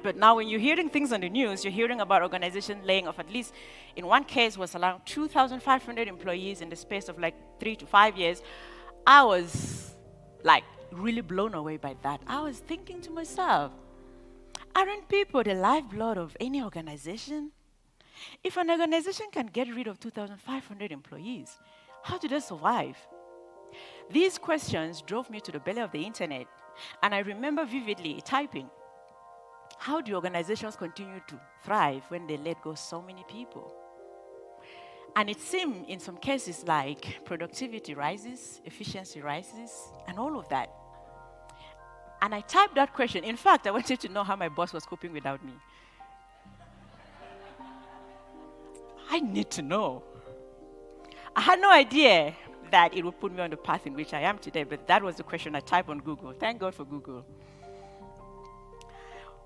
But now when you're hearing things on the news, you're hearing about organizations laying off, at least in one case was around 2,500 employees in the space of like 3 to 5 years. I was like really blown away by that. I was thinking to myself, aren't people the lifeblood of any organization? If an organization can get rid of 2,500 employees, how do they survive? These questions drove me to the belly of the internet, and I remember vividly typing, how do organizations continue to thrive when they let go so many people? And it seemed in some cases like productivity rises, efficiency rises, and all of that. And I typed that question. In fact, I wanted to know how my boss was coping without me. I need to know. I had no idea that it would put me on the path in which I am today, but that was the question I typed on Google. Thank God for Google.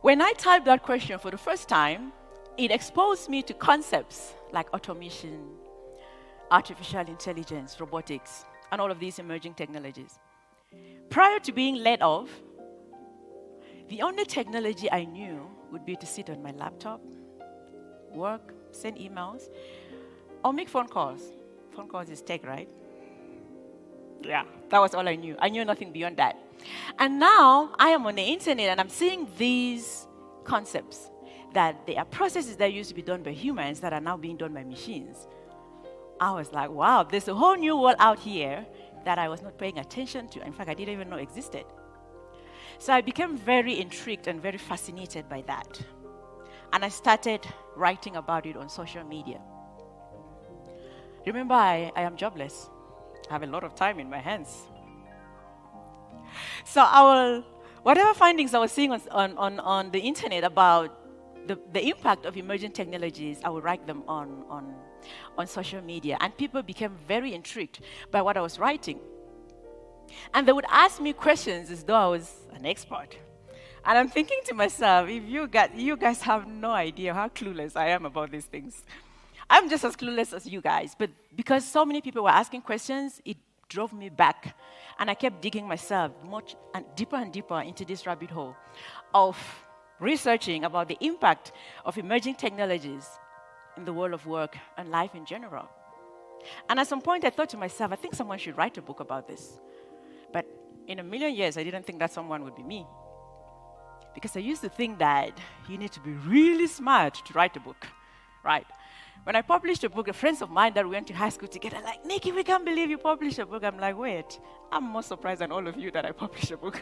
When I typed that question for the first time, it exposed me to concepts like automation, artificial intelligence, robotics, and all of these emerging technologies. Prior to being laid off, the only technology I knew would be to sit on my laptop, work, send emails, or make phone calls. Phone calls is tech, right? Yeah, that was all I knew. I knew nothing beyond that. And now I am on the internet and I'm seeing these concepts that there are processes that used to be done by humans that are now being done by machines. I was like, wow, there's a whole new world out here that I was not paying attention to. In fact, I didn't even know existed. So I became very intrigued and very fascinated by that. And I started writing about it on social media. Remember, I am jobless. I have a lot of time in my hands. So whatever findings I was seeing on the internet about the impact of emerging technologies, I would write them on social media. And people became very intrigued by what I was writing. And they would ask me questions as though I was an expert. And I'm thinking to myself, if you guys have no idea how clueless I am about these things. I'm just as clueless as you guys, but because so many people were asking questions, it drove me back. And I kept digging myself much and deeper into this rabbit hole of researching about the impact of emerging technologies in the world of work and life in general. And at some point, I thought to myself, I think someone should write a book about this. But in a million years, I didn't think that someone would be me. Because I used to think that you need to be really smart to write a book, right? When I published a book, friends of mine that we went to high school together, like, Nikki, we can't believe you published a book. I'm like, wait, I'm more surprised than all of you that I published a book.